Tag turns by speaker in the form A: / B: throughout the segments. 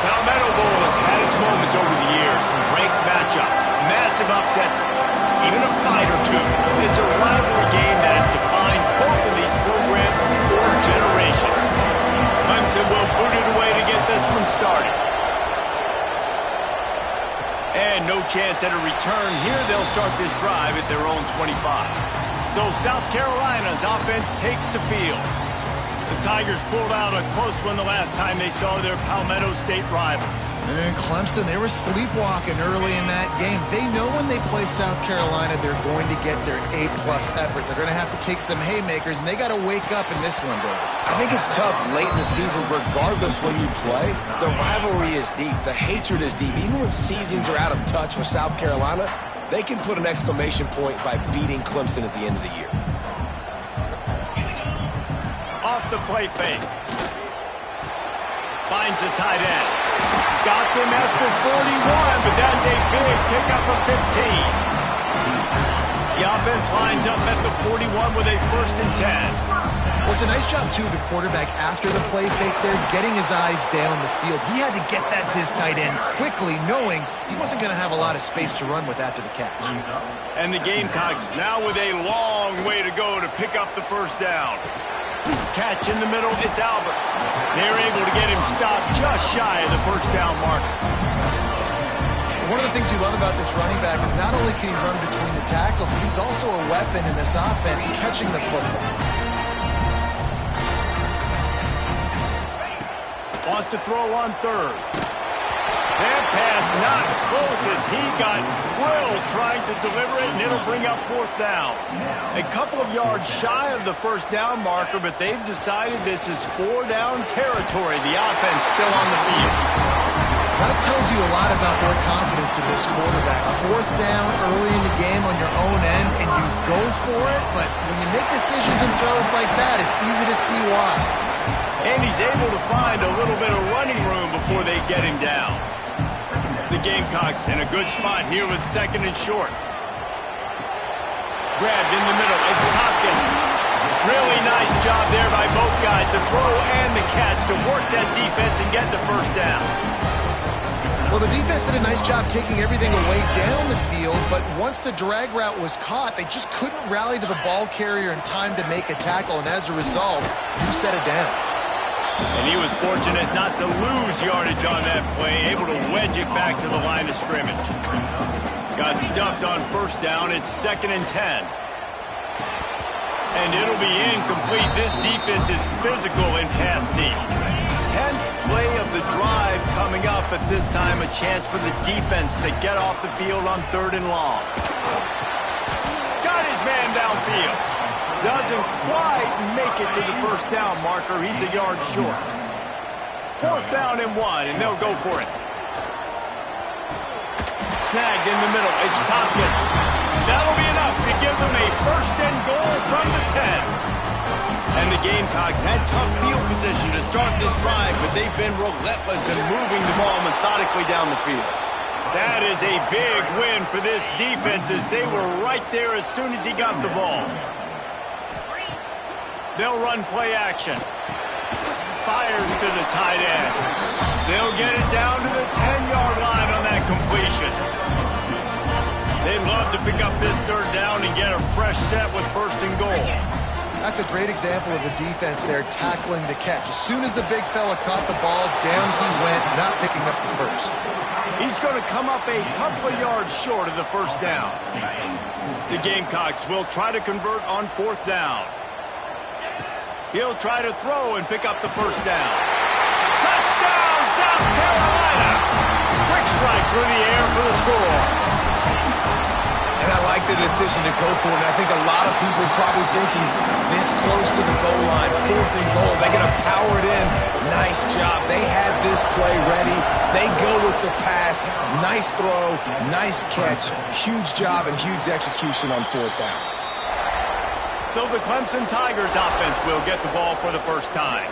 A: Palmetto Bowl has had its moments over the years, some ranked matchups, massive upsets, even a fight or two. It's a rivalry game that has defined both of these programs for generations. Clemson will boot it away to get this one started. And no chance at a return here. They'll start this drive at their own 25. So South Carolina's offense takes the field. The Tigers pulled out a close one the last time they saw their Palmetto State rivals.
B: And Clemson, they were sleepwalking early in that game. They know when they play South Carolina, they're going to get their A-plus effort. They're going to have to take some haymakers, and they got to wake up in this one, Bill.
C: I think it's tough late in the season, regardless when you play. The rivalry is deep. The hatred is deep. Even when seasons are out of touch for South Carolina, they can put an exclamation point by beating Clemson at the end of the year.
A: Off the play fake. Finds the tight end. Stopped him at the 41, but that's a big pickup of 15. The offense lines up at the 41 with a 1st and 10.
B: Well, it's a nice job, too, of the quarterback after the play fake there, getting his eyes down the field. He had to get that to his tight end quickly, knowing he wasn't going to have a lot of space to run with after the catch.
A: And the Gamecocks now with a long way to go to pick up the 1st down. Catch in the middle, it's Albert. They're able to get him stopped just shy of the 1st down marker.
B: One of the things you love about this running back is not only can he run between the tackles, but he's also a weapon in this offense catching the football.
A: Wants to throw on 3rd. That pass not close as he got drilled trying to deliver it, and it'll bring up 4th down. A couple of yards shy of the 1st down marker, but they've decided this is 4-down territory. The offense still on the field.
B: That tells you a lot about their confidence in this quarterback. 4th down early in the game on your own end, and you go for it, but when you make decisions and throws like that, it's easy to see why.
A: And he's able to find a little bit of running room before they get him down. The Gamecocks in a good spot here with 2nd and short. Grabbed in the middle. It's Tompkins. Really nice job there by both guys to throw and the catch to work that defense and get the 1st down.
B: Well, the defense did a nice job taking everything away down the field, but once the drag route was caught, they just couldn't rally to the ball carrier in time to make a tackle, and as a result, 2 set of downs.
A: And he was fortunate not to lose yardage on that play, able to wedge it back to the line of scrimmage. Got stuffed on 1st down. It's 2nd and 10. And it'll be incomplete. This defense is physical in pass deep. 10th play of the drive coming up, at this time a chance for the defense to get off the field on 3rd and long. Got his man downfield. Doesn't quite make it to the 1st down marker. He's a yard short. 4th down and 1, and they'll go for it. Snagged in the middle. It's Tompkins. That'll be enough to give them a 1st and goal from the 10. And the Gamecocks had tough field position to start this drive, but they've been relentless in moving the ball methodically down the field. That is a big win for this defense, as they were right there as soon as he got the ball. They'll run play action. Fires to the tight end. They'll get it down to the 10-yard line on that completion. They'd love to pick up this third down and get a fresh set with first and goal.
B: That's a great example of the defense there tackling the catch. As soon as the big fella caught the ball, down he went, not picking up the first.
A: He's going to come up a couple of yards short of the first down. The Gamecocks will try to convert on fourth down. He'll try to throw and pick up the first down. Touchdown, South Carolina! Quick strike through the air for the score.
C: And I like the decision to go for it. And I think a lot of people probably thinking this close to the goal line, fourth and goal, they're going to power it in. Nice job. They had this play ready. They go with the pass. Nice throw, nice catch. Huge job and huge execution on fourth down.
A: So the Clemson Tigers offense will get the ball for the first time.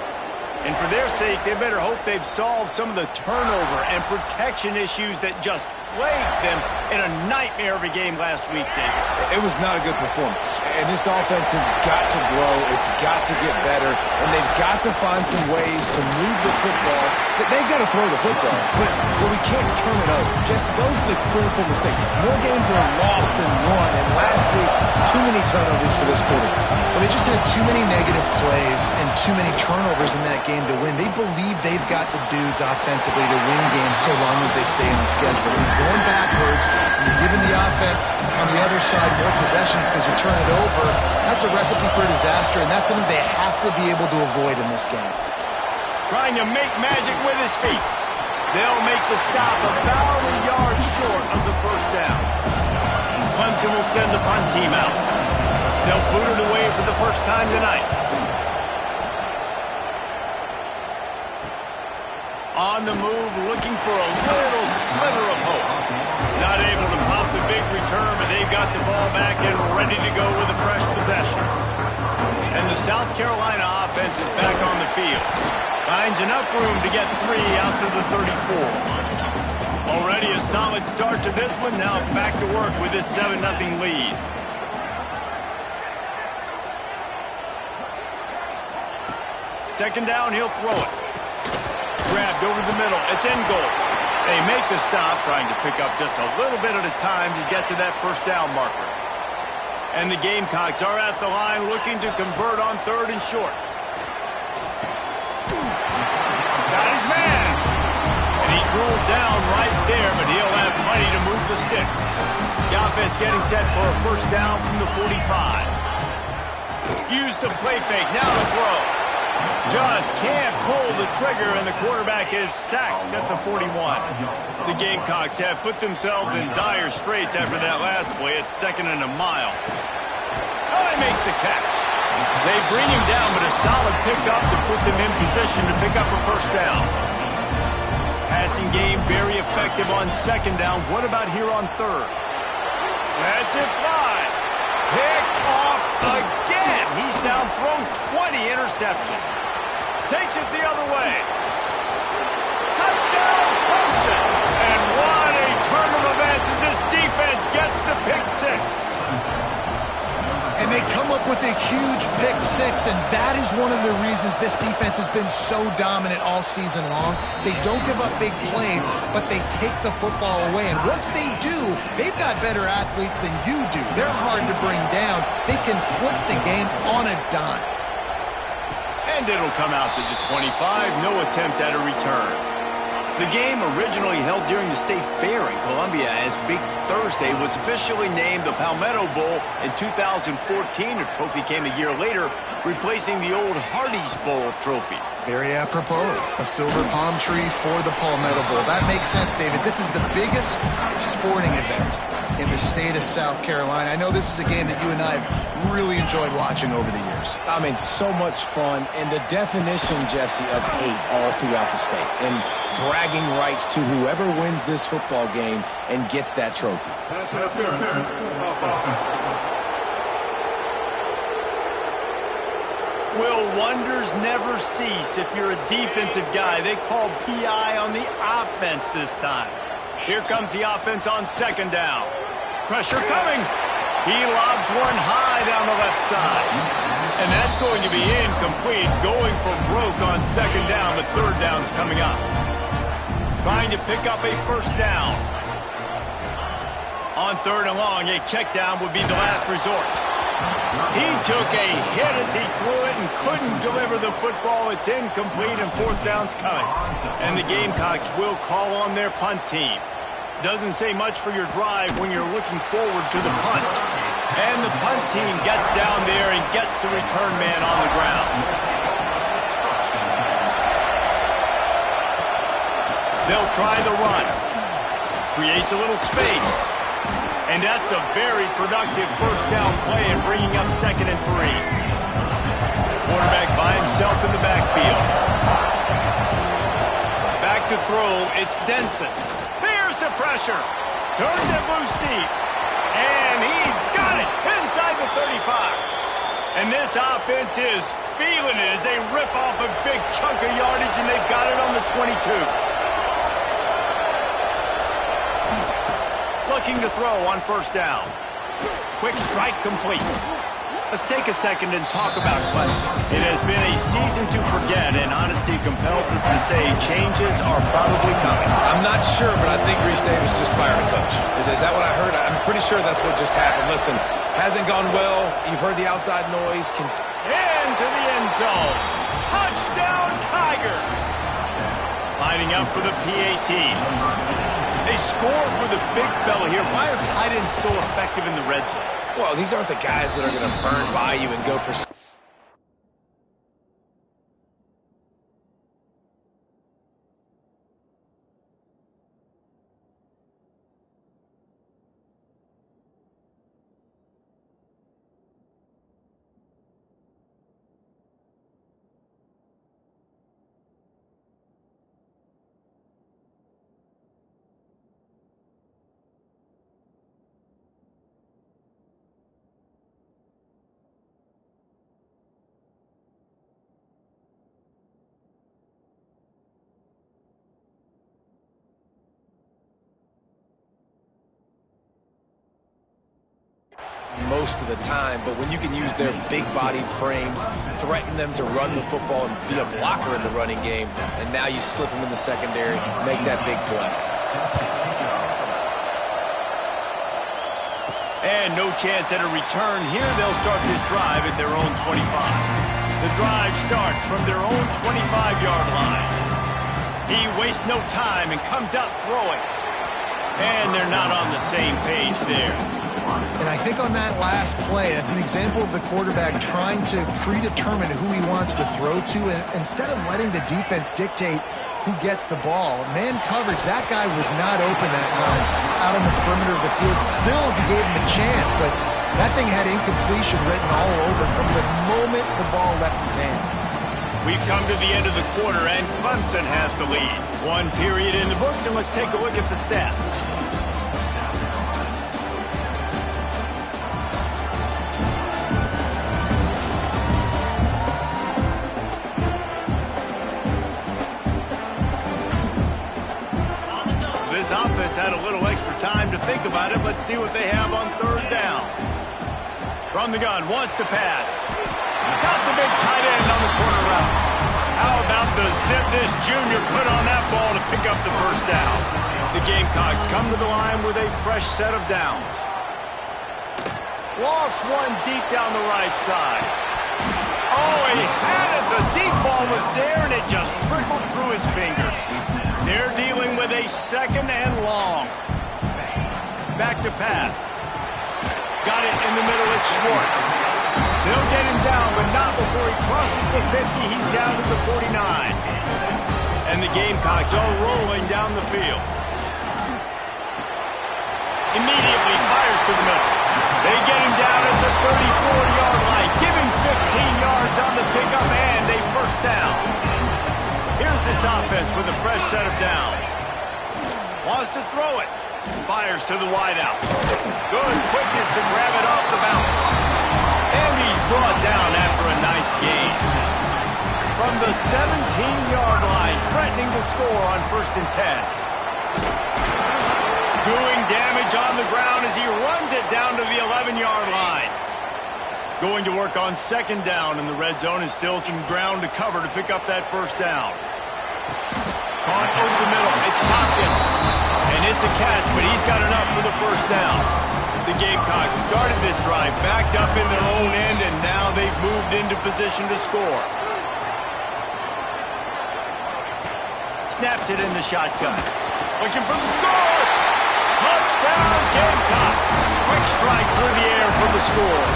A: And for their sake, they better hope they've solved some of the turnover and protection issues that just plagued them in a nightmare of a game last week, David.
C: It was not a good performance. And this offense has got to grow. It's got to get better. And they've got to find some ways to move the football. They've got to throw the football. But we can't turn it over. Jesse, those are the critical mistakes. More games are lost than won. And last week, too many turnovers for this quarterback.
B: Well, they just had too many negative plays and too many turnovers in that game to win. They believe they've got the dudes offensively to win games so long as they stay on schedule. When you're going backwards and you're giving the offense on the other side more possessions because you turn it over, that's a recipe for disaster, and that's something they have to be able to avoid in this game.
A: Trying to make magic with his feet. They'll make the stop about a yard short of the first down. Clemson will send the punt team out. They'll boot it away for the first time tonight. On the move, looking for a little sliver of hope. Not able to pop the big return, but they've got the ball back and ready to go with a fresh possession. And the South Carolina offense is back on the field. Finds enough room to get 3 out to the 34. Already a solid start to this one. Now back to work with this 7-0 lead. Second down, he'll throw it. Grabbed over the middle. It's in goal. They make the stop, trying to pick up just a little bit at a time to get to that first down marker. And the Gamecocks are at the line looking to convert on third and short. Got his man. And he's ruled down right there, but he'll have plenty to move the sticks. The offense getting set for a first down from the 45. Use the play fake. Now to throw. Just can't pull the trigger, and the quarterback is sacked at the 41. The Gamecocks have put themselves in dire straits after that last play. It's 2nd and a mile. Oh, he makes the catch. They bring him down, but a solid pickup to put them in position to pick up a first down. Passing game very effective on second down. What about here on third? That's it, fly. Pick off again. He's now thrown 20 interceptions. Takes it the other way. Touchdown, Clemson. And what a turn of events as this defense gets the pick 6.
B: And they come up with a huge pick 6, and that is one of the reasons this defense has been so dominant all season long. They don't give up big plays, but they take the football away. And once they do, they've got better athletes than you do. They're hard to bring down. They can flip the game on a dime.
A: And it'll come out to the 25. No attempt at a return. The game, originally held during the State Fair in Columbia as Big Thursday, was officially named the Palmetto Bowl in 2014. The trophy came a year later, replacing the old Hardee's Bowl trophy.
B: Very apropos. A silver palm tree for the Palmetto Bowl. That makes sense, David. This is the biggest sporting event in the state of South Carolina. I know this is a game that you and I have really enjoyed watching over the years.
C: I mean, so much fun, and the definition, Jesse, of hate all throughout the state, and bragging rights to whoever wins this football game and gets that trophy.
A: Will wonders never cease if you're a defensive guy? They called PI on the offense this time. Here comes the offense on second down. Pressure coming. He lobs one high down the left side. And that's going to be incomplete, going for broke on second down, but third down's coming up. Trying to pick up a first down. On 3rd and long, a check down would be the last resort. He took a hit as he threw it and couldn't deliver the football. It's incomplete and 4th down's coming. And the Gamecocks will call on their punt team. Doesn't say much for your drive when you're looking forward to the punt. And the punt team gets down there and gets the return man on the ground. They'll try the run. Creates a little space. And that's a very productive 1st down play and bringing up 2nd and 3. Quarterback by himself in the backfield. Back to throw, it's Denson. Bears the pressure. Turns it loose deep. And he's got it inside the 35. And this offense is feeling it as they rip off a big chunk of yardage, and they've got it on the 22. Looking to throw on 1st down. Quick strike complete. Let's take a second and talk about Clemson. It has been a season to forget, and honesty compels us to say changes are probably coming.
C: I'm not sure, but I think Reese Davis just fired a coach. Is that what I heard? I'm pretty sure that's what just happened. Listen, hasn't gone well. You've heard the outside noise.
A: Into the end zone. Touchdown, Tigers. Lining up for the PAT. They score for the big fella here. Why are tight ends so effective in the red zone?
C: Well, these aren't the guys that are going to burn by you and go for... most of the time, but when you can use their big-bodied frames, threaten them to run the football and be a blocker in the running game, and now you slip them in the secondary, make that big play.
A: And no chance at a return here. They'll start this drive at their own 25. The drive starts from their own 25-yard line. He wastes no time and comes out throwing. And they're not on the same page there.
B: And I think on that last play, that's an example of the quarterback trying to predetermine who he wants to throw to, and instead of letting the defense dictate who gets the ball. Man coverage, that guy was not open that time out on the perimeter of the field. Still, if you gave him a chance, but that thing had incompletion written all over it from the moment the ball left his hand.
A: We've come to the end of the quarter, and Clemson has the lead. One period in the books, and let's take a look at the stats. This offense had a little extra time to think about it. Let's see what they have on 3rd down. From the gun, wants to pass. Got the big tight end on the corner route. How about the zip this junior put on that ball to pick up the 1st down? The Gamecocks come to the line with a fresh set of downs. Lost one deep down the right side. Oh, he had it. The deep ball was there, and it just trickled through his fingers. They're dealing with a 2nd and long. Back to pass. Got it in the middle. It's Schwartz. They'll get him down, but not before he crosses the 50. He's down to the 49. And the Gamecocks are rolling down the field. Immediately fires to the middle. They get him down at the 34-yard line. Give him 15 yards on the pickup and a 1st down. Here's this offense with a fresh set of downs. Wants to throw it. Fires to the wideout. Good quickness to grab it off the bounce. And he's brought down after a nice gain. From the 17-yard line, threatening to score on 1st and 10. Doing damage on the ground as he runs it down to the 11-yard line. Going to work on 2nd down in the red zone, and still some ground to cover to pick up that 1st down. Caught over the middle. It's Tompkins. And it's a catch, but he's got enough for the first down. The Gamecocks started this drive, backed up in their own end, and now they've moved into position to score. Snaps it in the shotgun. Looking for the score. Touchdown, Gamecocks. Quick strike through the air for the score.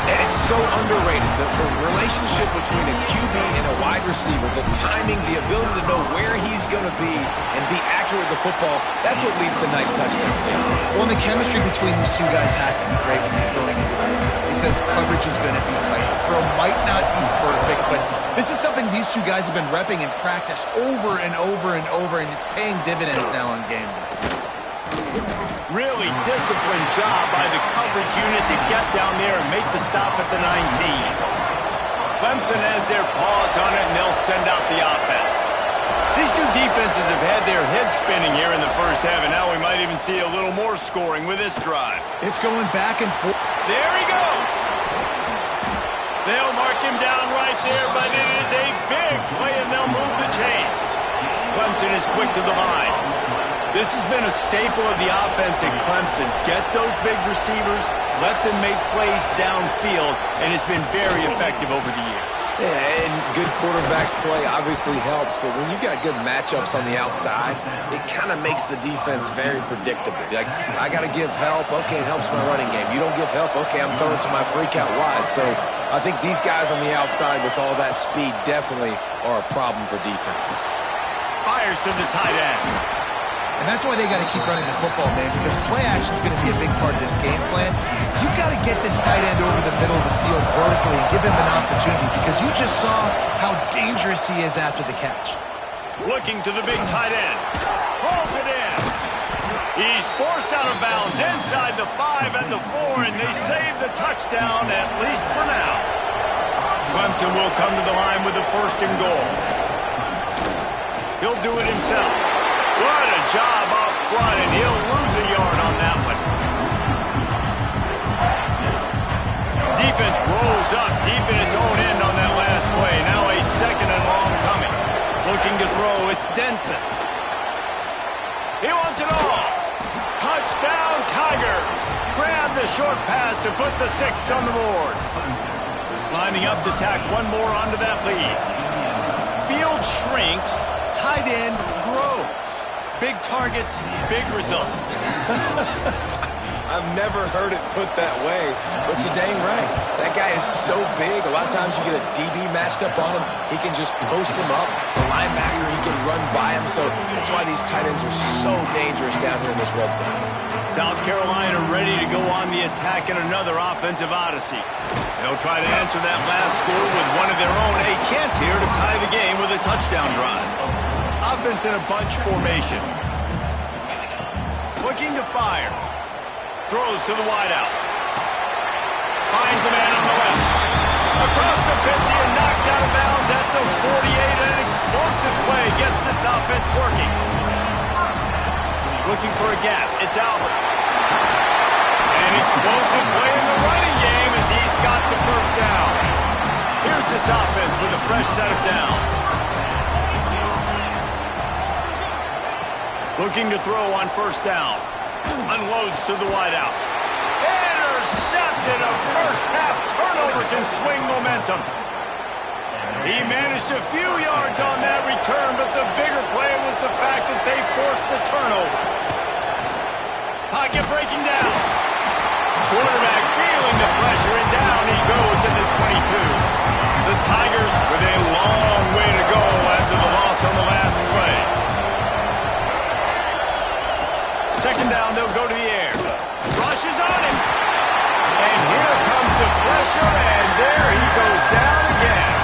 C: And it's so underrated. The relationship between a QB and a wide receiver, the timing, the ability to know where he's going to be and be accurate with the football, that's what leads to nice touchdowns, Jason.
B: Well, the chemistry between these two guys has to be great when you're going into the because coverage is going to be tight. The throw might not be perfect, but this is something these two guys have been repping in practice over and over and over, and it's paying dividends now on game day.
A: Really disciplined job by the coverage unit to get down there and make the stop at the 19. Clemson has their paws on it, and they'll send out the offense. These two defenses have had their heads spinning here in the first half, and now we might even see a little more scoring with this drive.
B: It's going back and forth.
A: There he goes. They'll mark him down right there, but it is a big play, and they'll move the chains. Clemson is quick to the line. This has been a staple of the offense at Clemson. Get those big receivers, let them make plays downfield, and it's been very effective over the years.
C: Yeah, and good quarterback play obviously helps, but when you got good matchups on the outside, it kind of makes the defense very predictable. Like, I got to give help. Okay, it helps my running game. You don't give help. Okay, I'm throwing to my freak out wide. So I think these guys on the outside with all that speed definitely are a problem for defenses.
A: Fires to the tight end.
B: And that's why they got to keep running the football, man, because play action is going to be a big part of this game plan. You've got to get this tight end over the middle of the field vertically and give him an opportunity because you just saw how dangerous he is after the catch.
A: Looking to the big tight end. Pulls it in. He's forced out of bounds inside the 5 and the 4, and they save the touchdown, at least for now. Clemson will come to the line with a 1st and goal. He'll do it himself. What a job up front, and he'll lose a yard on that one. Defense rolls up deep in its own end on that last play. Now a 2nd and long coming. Looking to throw, it's Denson. He wants it all. Touchdown, Tigers. Grab the short pass to put the 6 on the board. Lining up to tack one more onto that lead. Field shrinks, tight end grows. Big targets, big results.
C: I've never heard it put that way, but you're dang right. That guy is so big. A lot of times you get a DB matched up on him. He can just post him up. The linebacker, he can run by him. So that's why these tight ends are so dangerous down here in this red zone.
A: South Carolina ready to go on the attack in another offensive odyssey. They'll try to answer that last score with one of their own. A chance here to tie the game with a touchdown drive. Offense in a bunch formation. Looking to fire. Throws to the wideout. Finds a man on the left. Across the 50 and knocked out of bounds at the 48. An explosive play gets this offense working. Looking for a gap. It's Albert. An explosive play in the running game as he's got the 1st down. Here's this offense with a fresh set of downs. Looking to throw on 1st down. Unloads to the wideout. Intercepted. A first-half turnover can swing momentum. He managed a few yards on that return, but the bigger play was the fact that they forced the turnover. Pocket breaking down. Quarterback feeling the pressure, and down he goes at the 22. The Tigers with a long way to go after the loss on the last play. 2nd down, they'll go to the air. Rushes on him. And here comes the pressure, and there he goes down again.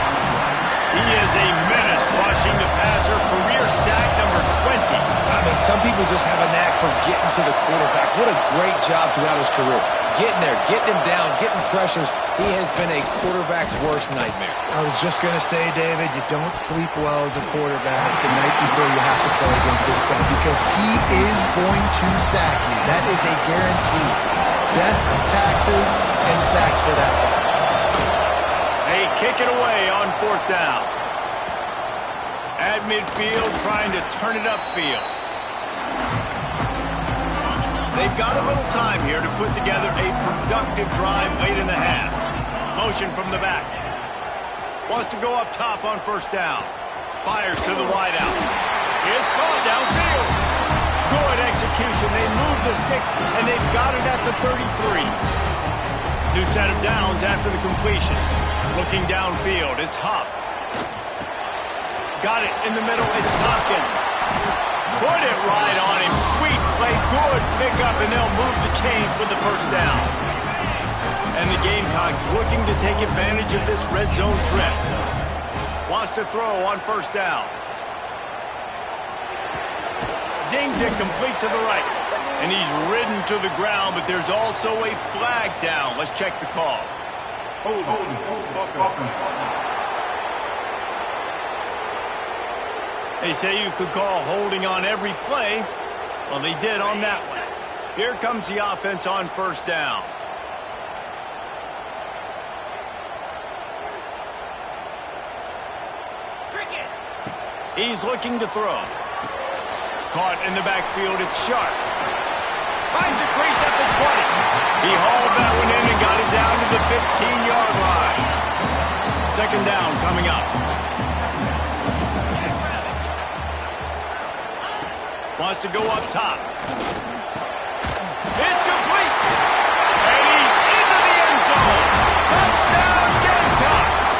A: He is a menace rushing the passer, career sack number 20.
C: I mean, some people just have a knack for getting to the quarterback. What a great job throughout his career. Getting there, getting him down, getting pressures. He has been a quarterback's worst nightmare.
B: I was just going to say, David, you don't sleep well as a quarterback the night before you have to play against this guy because he is going to sack you. That is a guarantee. Death, taxes, and sacks for that one.
A: They kick it away on 4th down. At midfield, trying to turn it upfield. They've got a little time here to put together a productive drive late in the half. Motion from the back. Wants to go up top on first down. Fires to the wideout. It's caught downfield. Good execution. They move the sticks, and they've got it at the 33. New set of downs after the completion. Looking downfield, it's Huff. Got it in the middle, it's Tompkins. Put it right on him. Sweet play, good pickup, and they'll move the chains with the first down. And the Gamecocks looking to take advantage of this red zone trip. Wants to throw on first down. Zings it complete to the right. And he's ridden to the ground, but there's also a flag down. Let's check the call. They say you could call holding on every play. Well, they did on that one. Here comes the offense on first down. He's looking to throw. Caught in the backfield, it's Sharp. Finds a crease at the 20. He hauled that one in and got it down to the 15-yard line. Second down coming up. Wants to go up top. It's complete. And he's into the end zone. Touchdown, Gamecocks.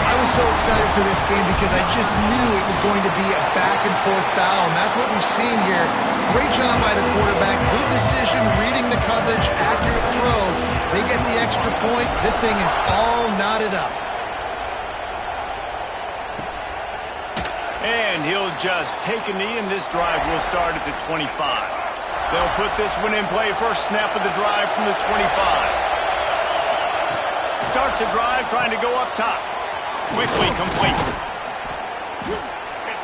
B: I was so excited for this game because I just knew it was going to be a back-and-forth battle, and that's what we've seen here. Great job by the quarterback. Good decision, reading the coverage, accurate throw. They get the extra point. This thing is all knotted up.
A: And he'll just take a knee, and this drive will start at the 25. They'll put this one in play. First snap of the drive from the 25. Starts a drive trying to go up top. Quickly complete.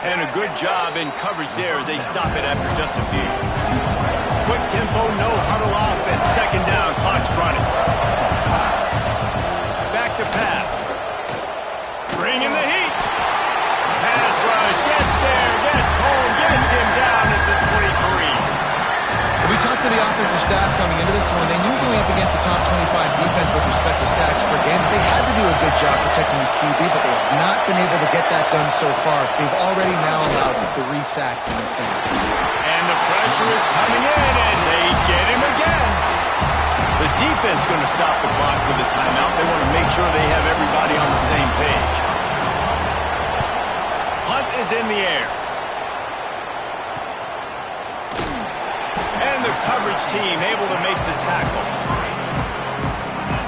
A: And a good job in coverage there as they stop it after just a few. Quick tempo, no huddle offense. Second down, clock's running. Back to pass. Bring in the heat. Pass rush, gets there, gets home, gets him down at the 23.
B: We talked to the offensive staff coming into this one. They knew going up against the top 25 defense with respect to sacks per game. They had to do a good job protecting the QB, but they have not been able to get that done so far. They've already now allowed 3 sacks in this game.
A: And the pressure is coming in, and they get him again. The defense going to stop the clock with a timeout. They want to make sure they have everybody on the same page. Hunt is in the air. And the coverage team able to make the tackle.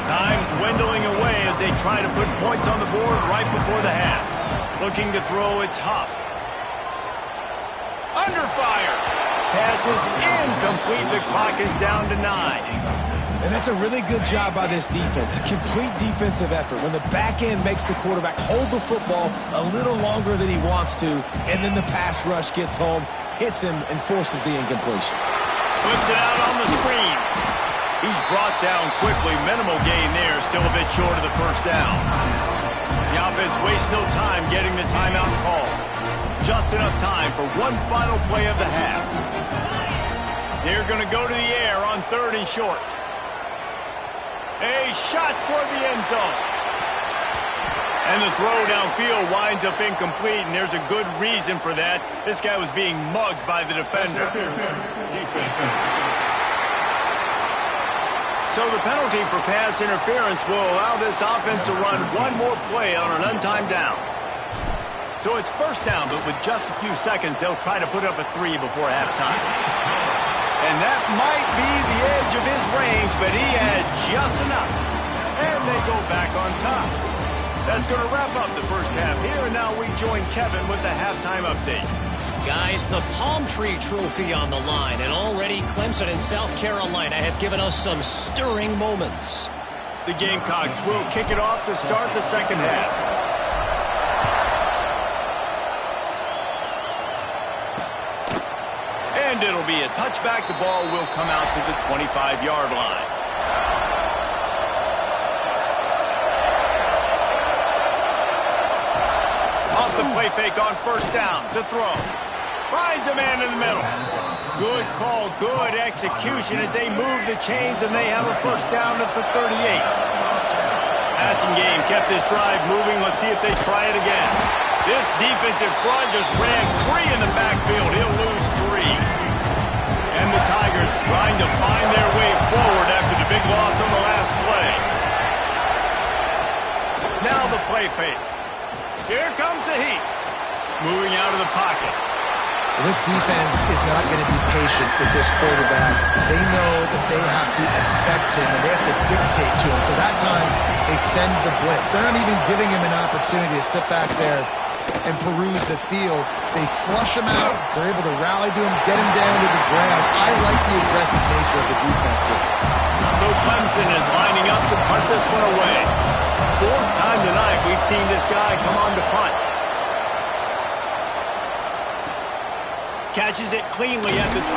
A: Time dwindling away as they try to put points on the board right before the half. Looking to throw, it's Huff. Under fire. Pass is incomplete. The clock is down to 9.
C: And that's a really good job by this defense. A complete defensive effort. When the back end makes the quarterback hold the football a little longer than he wants to, and then the pass rush gets home, hits him, and forces the incompletion.
A: Puts it out on the screen. He's brought down quickly. Minimal gain there. Still a bit short of the first down. The offense wastes no time getting the timeout call. Just enough time for one final play of the half. They're going to go to the air on 3rd and short. A shot toward the end zone. And the throw downfield winds up incomplete, and there's a good reason for that. This guy was being mugged by the defender. So the penalty for pass interference will allow this offense to run one more play on an untimed down. So it's first down, but with just a few seconds, they'll try to put up a 3 before halftime. And that might be the edge of his range, but he had just enough. And they go back on top. That's going to wrap up the first half here, and now we join Kevin with the halftime update.
D: Guys, the Palm Tree Trophy on the line, and already Clemson and South Carolina have given us some stirring moments.
A: The Gamecocks will kick it off to start the second half. And it'll be a touchback. The ball will come out to the 25-yard line. Off the play fake on first down to throw. Finds a man in the middle. Good call, good execution as they move the chains and they have a first down at the 38. Passing game kept this drive moving. Let's see if they try it again. This defensive front just ran free in the backfield. He'll lose 3. And the Tigers trying to find their way forward after the big loss on the last play. Now the play fake. Here comes the heat. Moving out of the pocket.
B: Well, this defense is not going to be patient with this quarterback. They know that they have to affect him, and they have to dictate to him. So that time, they send the blitz. They're not even giving him an opportunity to sit back there and peruse the field. They flush him out. They're able to rally to him, get him down to the ground. I like the aggressive nature of the defense here.
A: So Clemson is lining up to punt this one away. 4th time tonight we've seen this guy come on to punt. Catches it cleanly at the 20.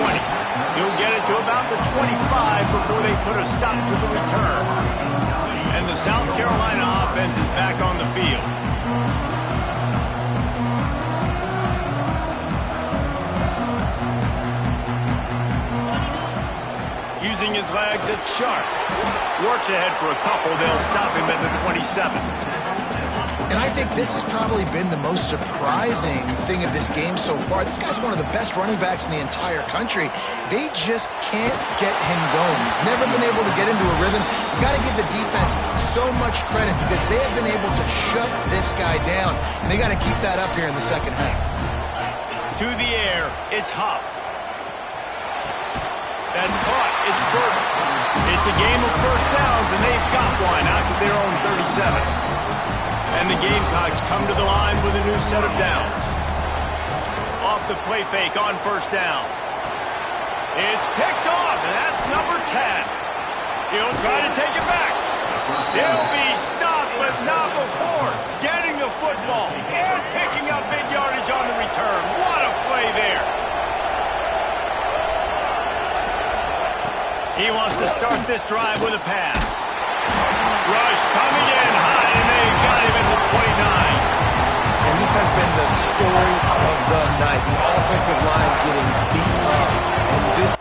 A: He'll get it to about the 25 before they put a stop to the return. And the South Carolina offense is back on the field. Using his legs, it's Sharp. Works ahead for a couple. They'll stop him at the 27.
B: And I think this has probably been the most surprising thing of this game so far. This guy's one of the best running backs in the entire country. They just can't get him going. He's never been able to get into a rhythm. You got to give the defense so much credit because they have been able to shut this guy down. And they got to keep that up here in the second half.
A: To the air, it's Huff. That's caught. It's Burton. It's a game of first downs, and they've got one out to their own 37. And the Gamecocks come to the line with a new set of downs. Off the play fake on first down. It's picked off, and that's number 10. He'll try to take it back. He'll be stopped, but not before getting the football and picking up big yardage on the return. What a play there. He wants to start this drive with a pass. Rush coming in high, and they got him at the 29.
C: And this has been the story of the night. The offensive line getting beat up. And this...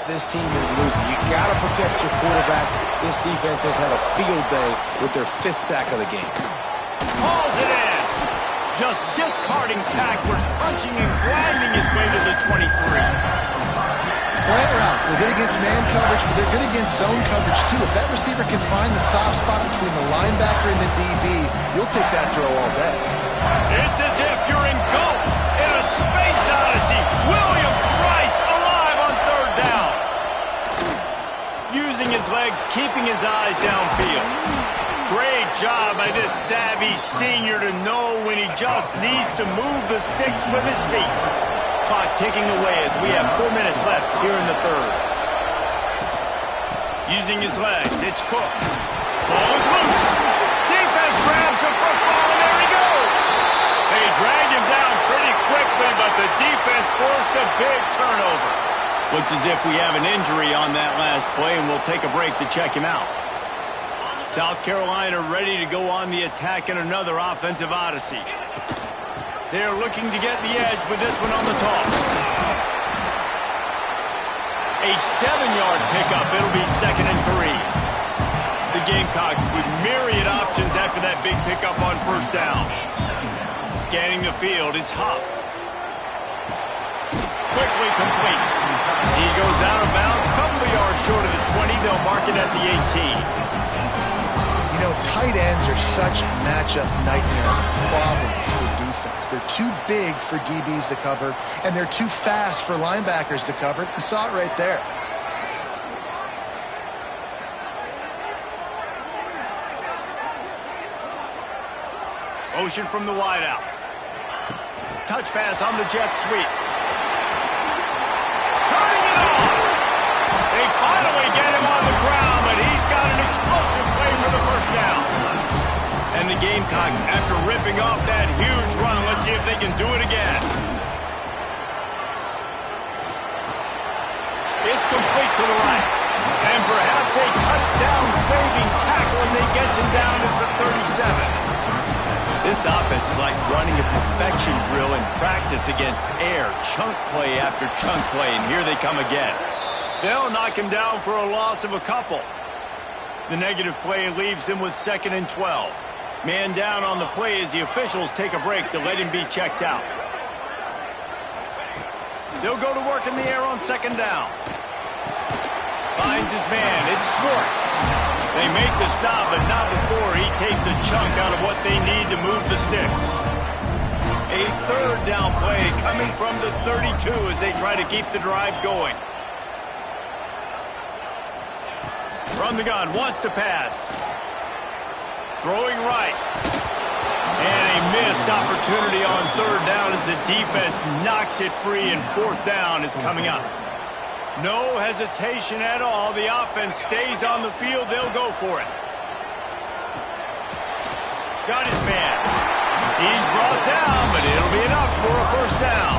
C: This team is losing. You got to protect your quarterback. This defense has had a field day with their 5th sack of the game.
A: Hauls it in. Just discarding tacklers, punching and grinding his way to the 23.
B: Slant routes, they're good against man coverage, but they're good against zone coverage too. If that receiver can find the soft spot between the linebacker and the DB, you'll take that throw all day.
A: It's as if you're in GOAT in a space odyssey. Williams-Brice alive on 3rd down. Using his legs, keeping his eyes downfield. Great job by this savvy senior to know when he just needs to move the sticks with his feet. Clock ticking away as we have 4 minutes left here in the 3rd. Using his legs, it's Cook. Ball is loose. Defense grabs the football, and there he goes. They dragged him down pretty quickly, but the defense forced a big turnover. Looks as if we have an injury on that last play, and we'll take a break to check him out. South Carolina ready to go on the attack in another offensive odyssey. They're looking to get the edge with this one on the toss. A 7-yard pickup. It'll be 2nd and 3. The Gamecocks with myriad options after that big pickup on first down. scanning the field. It's Huff. Quickly complete. He goes out of bounds, couple of yards short of the 20. They'll mark it at the 18.
B: You know, tight ends are such matchup nightmares and problems for defense. They're too big for DBs to cover, and they're too fast for linebackers to cover. You saw it right there.
A: Motion from the wideout. Touch pass on the jet sweep. Turning it on. They finally get him on the ground, but he's got an explosive play for the first down. And the Gamecocks, after ripping off that huge run, let's see if they can do it again. It's complete to the right. And perhaps a touchdown-saving tackle as they get him down at the 37. This offense is like running a perfection drill in practice against air, chunk play after chunk play, and here they come again. They'll knock him down for a loss of a couple. The negative play leaves them with 2nd and 12. Man down on the play as the officials take a break to let him be checked out. They'll go to work in the air on 2nd down. Finds his man. It's Swartz. They make the stop, but not before he takes a chunk out of what they need to move the sticks. A 3rd down play coming from the 32 as they try to keep the drive going. From the gun, wants to pass. Throwing right. And a missed opportunity on 3rd down as the defense knocks it free, and 4th down is coming up. No hesitation at all. The offense stays on the field. They'll go for it. Got his man. He's brought down, but it'll be enough for a 1st down.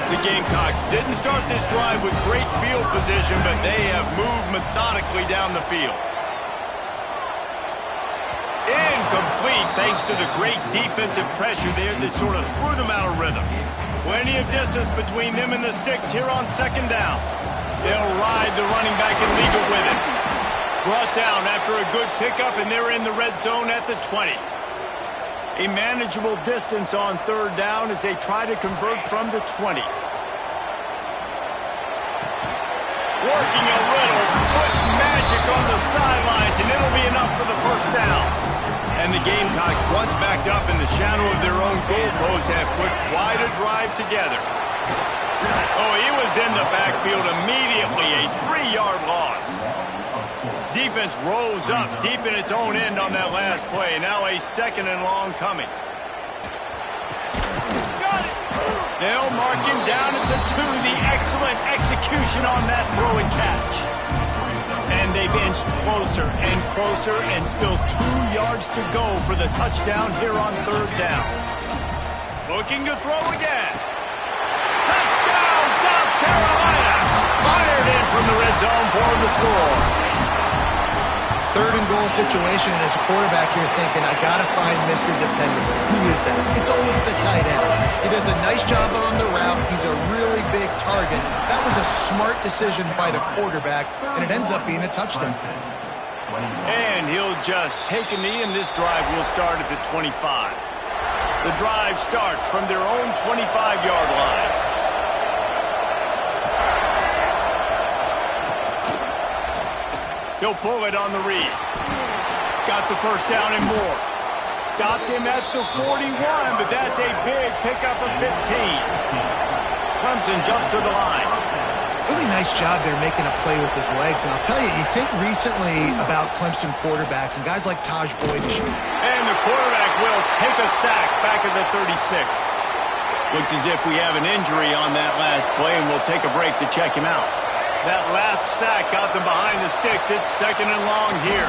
A: The Gamecocks didn't start this drive with great field position, but they have moved methodically down the field. Incomplete thanks to the great defensive pressure there that sort of threw them out of rhythm. Plenty of distance between them and the sticks here on 2nd down. They'll ride the running back and leave it with him. Brought down after a good pickup, and they're in the red zone at the 20. A manageable distance on 3rd down as they try to convert from the 20. Working a little foot magic on the sidelines, and it'll be enough for the 1st down. And the Gamecocks, once backed up in the shadow of their own goalpost, have put quite a drive together. Oh, he was in the backfield immediately, a 3-yard loss. Defense rolls up deep in its own end on that last play. Now a 2nd and long coming. Got it. They'll mark him down at the 2. The excellent execution on that throw and catch. And they've inched closer and closer, and still 2 yards to go for the touchdown here on 3rd down. Looking to throw again. Touchdown, South Carolina! Fired in from the red zone for the score.
B: 3rd and goal situation, and as a quarterback, you're thinking, I got to find Mr. Dependable. Who is that? It's always the tight end. He does a nice job on the route. He's a really big target. That was a smart decision by the quarterback, and it ends up being a touchdown.
A: And he'll just take a knee, and this drive will start at the 25. The drive starts from their own 25-yard line. He'll pull it on the read. Got the 1st down and more. Stopped him at the 41, but that's a big pickup of 15. Clemson jumps to the line.
B: Really nice job there making a play with his legs. And I'll tell you, you think recently about Clemson quarterbacks and guys like Taj Boyd.
A: And the quarterback will take a sack back at the 36. Looks as if we have an injury on that last play, and we'll take a break to check him out. That last sack got them behind the sticks. It's 2nd and long here.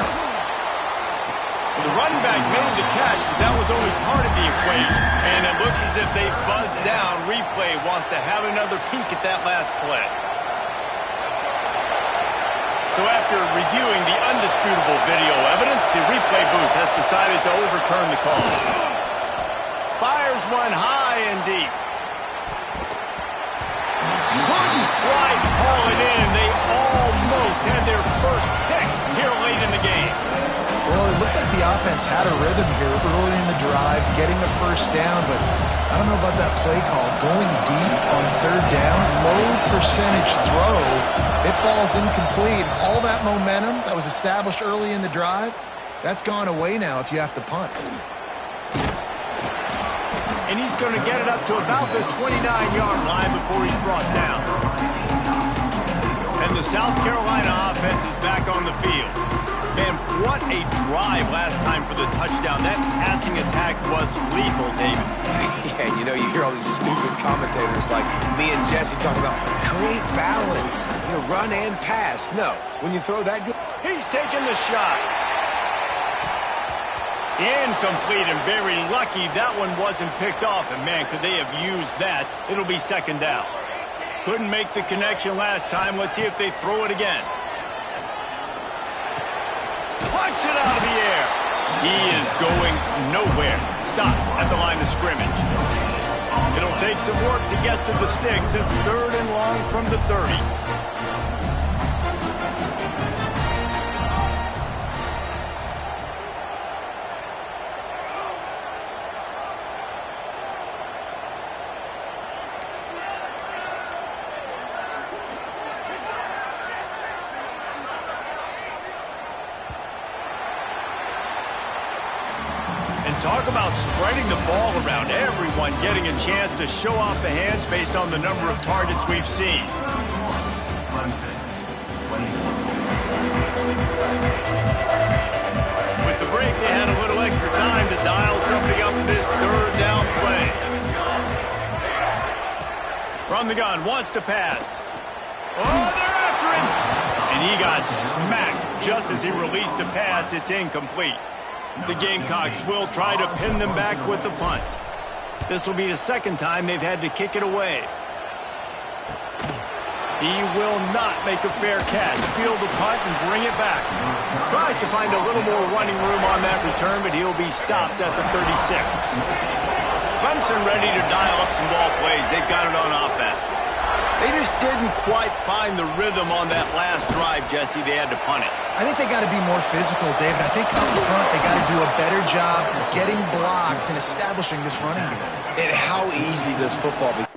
A: The running back made the catch, but that was only part of the equation. And it looks as if they've buzzed down. Replay wants to have another peek at that last play. So after reviewing the undisputable video evidence, the replay booth has decided to overturn the call. Fires one high and deep. Couldn't quite haul it in. They almost had their first pick here late in the game.
B: Well, it looked like the offense had a rhythm here early in the drive, getting the first down, but I don't know about that play call. Going deep on third down, low percentage throw, it falls incomplete. All that momentum that was established early in the drive, that's gone away now if you have to punt.
A: And he's going to get it up to about the 29-yard line before he's brought down. And the South Carolina offense is back on the field. Man, what a drive last time for the touchdown. That passing attack was lethal, David.
C: Yeah, you know, you hear all these stupid commentators like me and Jesse talking about create balance, run and pass. No, when you throw that good...
A: He's taking the shot. Incomplete, and very lucky that one wasn't picked off. And, man, could they have used that? It'll be second down. Couldn't make the connection last time. Let's see if they throw it again. Punch it out of the air. He is going nowhere. Stop at the line of scrimmage. It'll take some work to get to the sticks. It's third and long from the 30. Talk about spreading the ball around, everyone getting a chance to show off the hands based on the number of targets we've seen. With the break, they had a little extra time to dial something up for this third down play. From the gun, wants to pass. Oh, they're after him! And he got smacked just as he released the pass. It's incomplete. The Gamecocks will try to pin them back with the punt. This will be the second time they've had to kick it away. He will not make a fair catch. Field the punt and bring it back. Tries to find a little more running room on that return, but he'll be stopped at the 36. Clemson ready to dial up some ball plays. They've got it on offense. They just didn't quite find the rhythm on that last drive, Jesse. They had to punt it.
B: I think they got to be more physical, David. I think up front they got to do a better job getting blocks and establishing this running game.
C: And how easy does football become?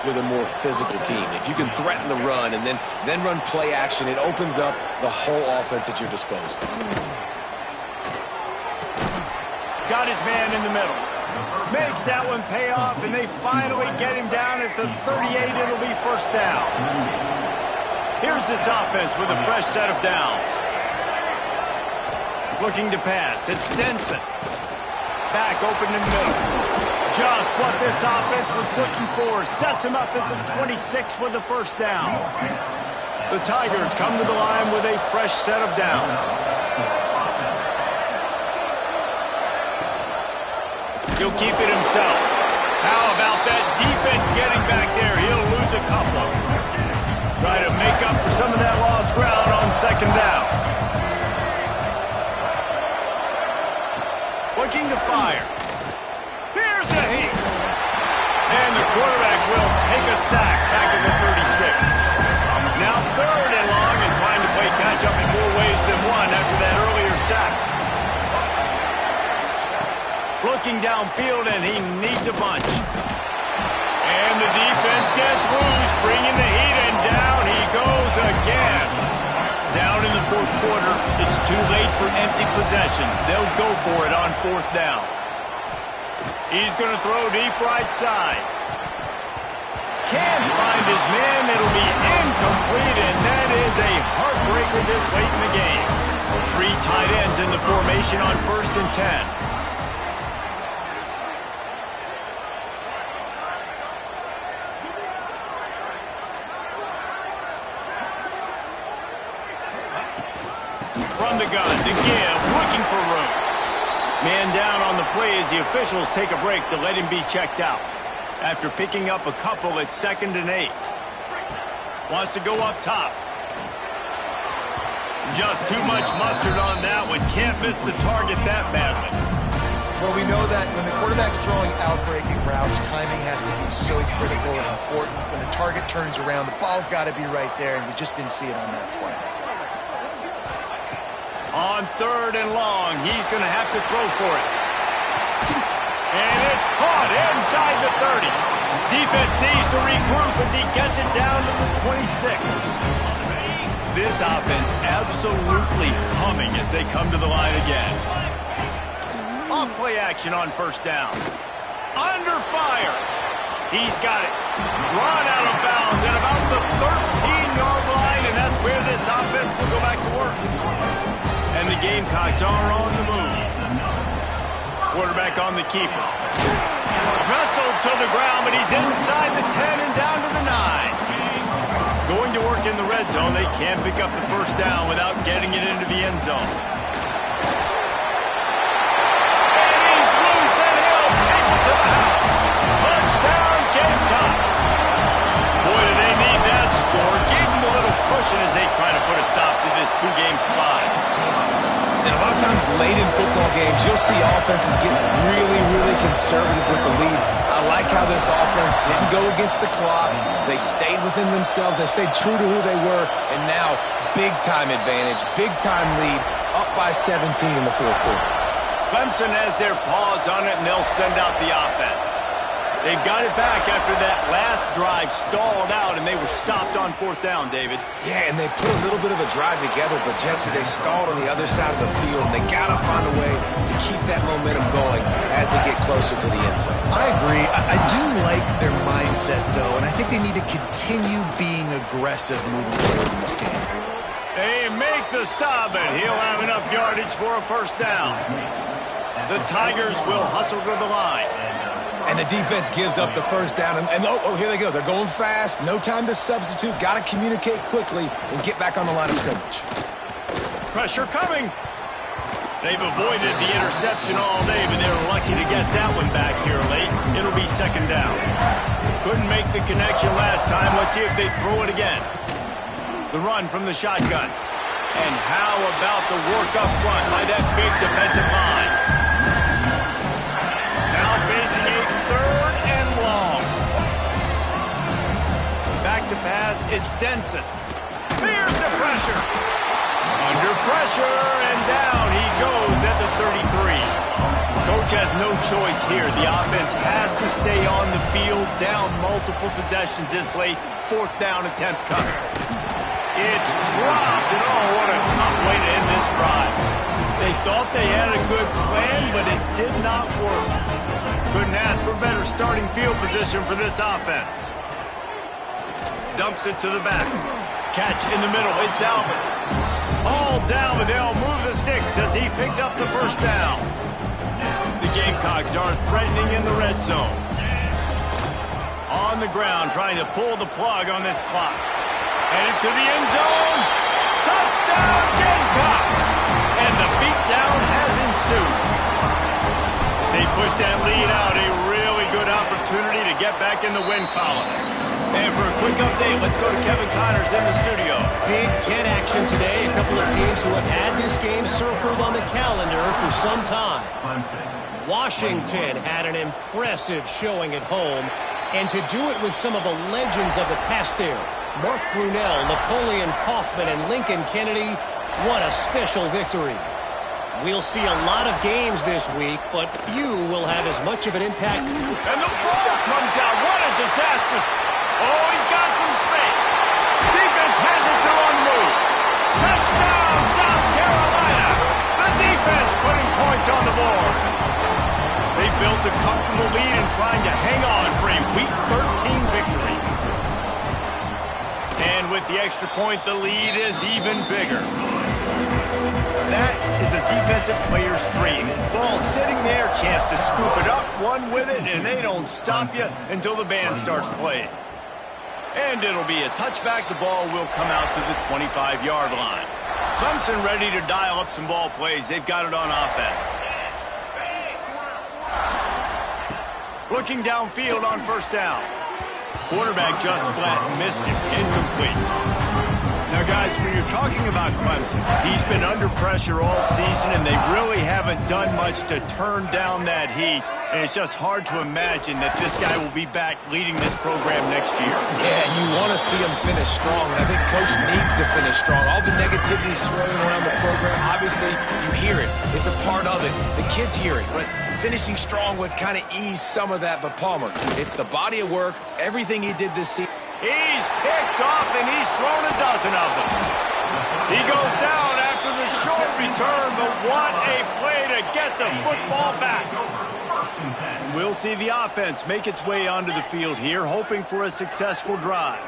C: With a more physical team. If you can threaten the run and then run play action, it opens up the whole offense at your disposal.
A: Got his man in the middle. Makes that one pay off, and they finally get him down at the 38. It'll be first down. Here's this offense with a fresh set of downs. Looking to pass. It's Denson. Back open in the middle. Just what this offense was looking for. Sets him up at the 26 with the first down. The Tigers come to the line with a fresh set of downs. He'll keep it himself. How about that defense getting back there? He'll lose a couple. Try to make up for some of that lost ground on second down. Looking to fire. Here's a heat. And the quarterback will take a sack back at the 36. Now third and long and trying to play catch-up in more ways than one after that earlier sack. Looking downfield, and he needs a bunch. And the defense gets loose, bringing the heat, and down he goes again. Down in the fourth quarter, it's too late for empty possessions. They'll go for it on fourth down. He's going to throw deep right side. Can't find his man. It'll be incomplete, and that is a heartbreaker this late in the game. Three tight ends in the formation on 1st and 10. From the gun, to give, looking for room. Man down on the play as the officials take a break to let him be checked out. After picking up a couple at 2nd and 8. Wants to go up top. Just too much mustard on that one. Can't miss the target that badly.
B: Well, we know that when the quarterback's throwing out-breaking routes, timing has to be so critical and important. When the target turns around, the ball's got to be right there, and we just didn't see it on that play.
A: On 3rd and long, he's going to have to throw for it. And it's caught inside the 30. Defense needs to regroup as he gets it down to the 26. This offense absolutely humming as they come to the line again. Off play action on 1st down. Under fire. He's got it. Run out of bounds at about the 13-yard line, and that's where this offense will go back to work. And the Gamecocks are on the move. Quarterback on the keeper. Wrestled to the ground, but he's inside the 10 and down to the 9. Going to work in the red zone. They can't pick up the 1st down without getting it into the end zone. And he's loose, and he'll take it to the house. Touchdown, Gamecocks. Boy, do they need that score. Gave them a little cushion as they try to put a stop to this 2-game slide.
C: And a lot of times late in football games, you'll see offenses get really, really conservative with the lead. I like how this offense didn't go against the clock. They stayed within themselves. They stayed true to who they were. And now, big-time advantage, big-time lead, up by 17 in the 4th quarter.
A: Clemson has their paws on it, and they'll send out the offense. They've got it back after that last drive stalled out, and they were stopped on 4th down, David.
C: Yeah, and they put a little bit of a drive together, but, Jesse, they stalled on the other side of the field, and they got to find a way to keep that momentum going as they get closer to the end zone.
B: I agree. I do like their mindset, though, and I think they need to continue being aggressive moving forward in this game.
A: They make the stop, and he'll have enough yardage for a 1st down. The Tigers will hustle to the line.
C: And the defense gives up the 1st down. And here they go. They're going fast. No time to substitute. Got to communicate quickly and get back on the line of scrimmage.
A: Pressure coming. They've avoided the interception all day, but they're lucky to get that one back here late. It'll be 2nd down. Couldn't make the connection last time. Let's see if they throw it again. The run from the shotgun. And how about the work up front by that big defensive line? Now facing a 3rd and long. Back to pass, it's Denson. Here's the pressure. Under pressure, and down he goes at the 33. Coach has no choice here. The offense has to stay on the field, down multiple possessions this late. 4th down attempt coming. It's dropped, and oh, what a tough way to end this drive. They thought they had a good plan, but it did not work. Couldn't ask for better starting field position for this offense. Dumps it to the back. Catch in the middle. It's Albert. All down, but they'll move the sticks as he picks up the 1st down. The Gamecocks are threatening in the red zone. On the ground, trying to pull the plug on this clock. Headed to the end zone. Touchdown, Gamecocks! And the beatdown has ensued. As they push that lead out, a really good opportunity to get back in the win column. And for a quick update, let's go to Kevin Connors in the studio.
D: Big Ten action today. A couple of teams who have had this game circled on the calendar for some time. Washington had an impressive showing at home, and to do it with some of the legends of the past there. Mark Brunell, Napoleon Kaufman, and Lincoln Kennedy. What a special victory. We'll see a lot of games this week, but few will have as much of an impact.
A: And the ball comes out. What a disastrous... Oh, he's got some space. Defense has it through on the move. Touchdown, South Carolina. The defense putting points on the board. They built a comfortable lead and trying to hang on for a Week 13 victory. And with the extra point, the lead is even bigger. That defensive players dream. Ball sitting there, chance to scoop it up, run with it, and they don't stop you until the band starts playing. And it'll be a touchback. The ball will come out to the 25-yard line. Clemson ready to dial up some ball plays. They've got it on offense. Looking downfield on first down. Quarterback just flat missed it. Incomplete. Now, guys, when you're talking about Clemson, he's been under pressure all season, and they really haven't done much to turn down that heat. And it's just hard to imagine that this guy will be back leading this program next year.
C: Yeah, you want to see him finish strong, and I think Coach needs to finish strong. All the negativity swirling around the program, obviously, you hear it. It's a part of it. The kids hear it, but finishing strong would kind of ease some of that. But Palmer, it's the body of work, everything he did this season.
A: He's picked off, and he's thrown a dozen of them. He goes down after the short return, but what a play to get the football back. We'll see the offense make its way onto the field here, hoping for a successful drive.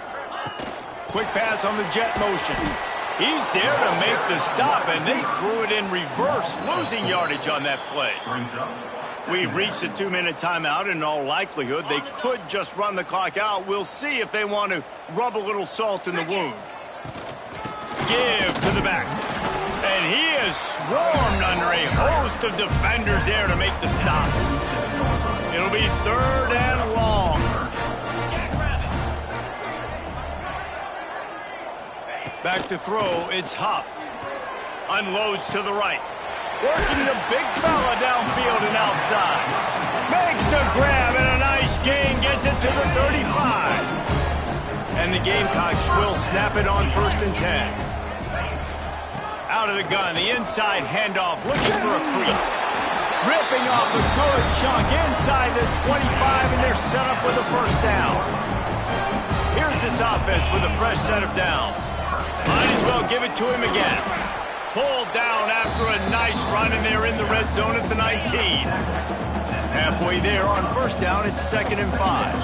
A: Quick pass on the jet motion. He's there to make the stop, and they threw it in reverse, losing yardage on that play. We've reached a 2-minute timeout, and in all likelihood, they could just run the clock out. We'll see if they want to rub a little salt in the wound. Give to the back. And he is swarmed under a host of defenders there to make the stop. It'll be 3rd and long. Back to throw, it's Huff. Unloads to the right. Working the big fella downfield and outside. Makes the grab and a nice gain. Gets it to the 35. And the Gamecocks will snap it on 1st and 10. Out of the gun, the inside handoff, looking for a crease. Ripping off a good chunk inside the 25, and they're set up with a 1st down. Here's this offense with a fresh set of downs. Might as well give it to him again. Pulled down after a nice run, and they're in the red zone at the 19. Halfway there on 1st down, it's 2nd and 5.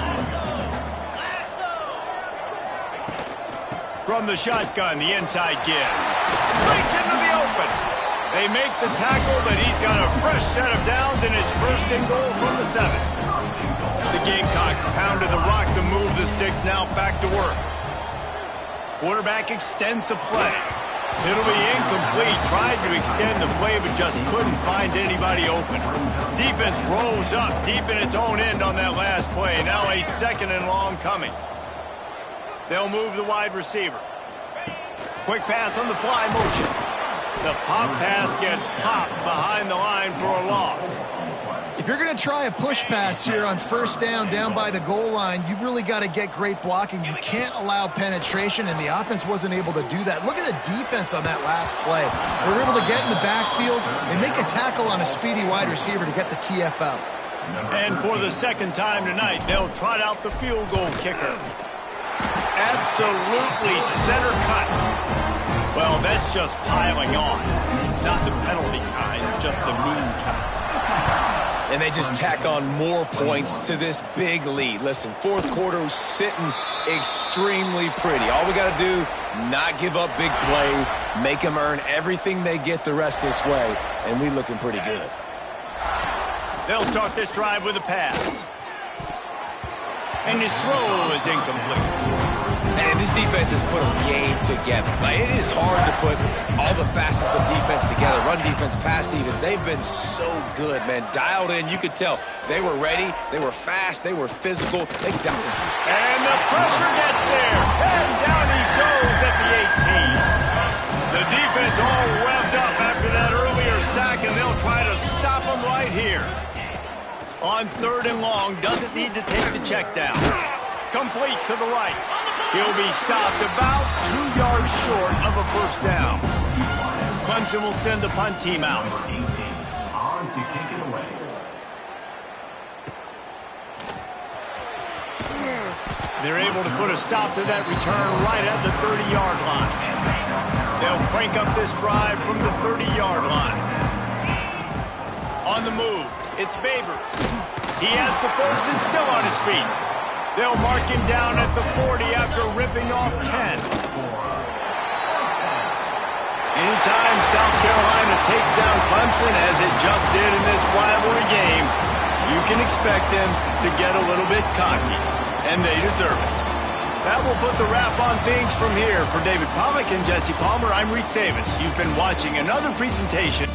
A: From the shotgun, the inside give. Breaks into the open. They make the tackle, but he's got a fresh set of downs, and it's 1st and goal from the 7. The Gamecocks pounded the rock to move the sticks, now back to work. Quarterback extends the play. It'll be incomplete. Tried to extend the play, but just couldn't find anybody open. Defense rose up deep in its own end on that last play. Now a 2nd and long coming. They'll move the wide receiver. Quick pass on the fly motion. The pop pass gets popped behind the line for a loss.
B: If you're going to try a push pass here on 1st down by the goal line, you've really got to get great blocking. You can't allow penetration, and the offense wasn't able to do that. Look at the defense on that last play. They were able to get in the backfield and make a tackle on a speedy wide receiver to get the TFL.
A: And for the 2nd time tonight, they'll trot out the field goal kicker. Absolutely center cut. Well, that's just piling on. Not the penalty kind, just the mean kind.
C: And they just tack on more points to this big lead. Listen, 4th quarter sitting extremely pretty. All we got to do, not give up big plays, make them earn everything they get the rest this way, and we looking pretty good.
A: They'll start this drive with a pass. And his throw is incomplete.
C: And this defense has put a game together. Like, it is hard to put all the facets of defense together. Run defense, pass defense. They've been so good, man. Dialed in. You could tell they were ready. They were fast. They were physical. They dialed.
A: And the pressure gets there. And down he goes at the 18. The defense all revved up after that earlier sack, and they'll try to stop him right here. On 3rd and long, doesn't need to take the check down. Complete to the right. He'll be stopped about 2 yards short of a 1st down. Clemson will send the punt team out. They're able to put a stop to that return right at the 30-yard line. They'll crank up this drive from the 30-yard line. On the move, it's Babers. He has the 1st and still on his feet. They'll mark him down at the 40 after ripping off 10. Anytime South Carolina takes down Clemson, Simpson, as it just did in this rivalry game, you can expect them to get a little bit cocky, and they deserve it. That will put the wrap on things from here. For David Pollack and Jesse Palmer, I'm Reese Davis. You've been watching another presentation.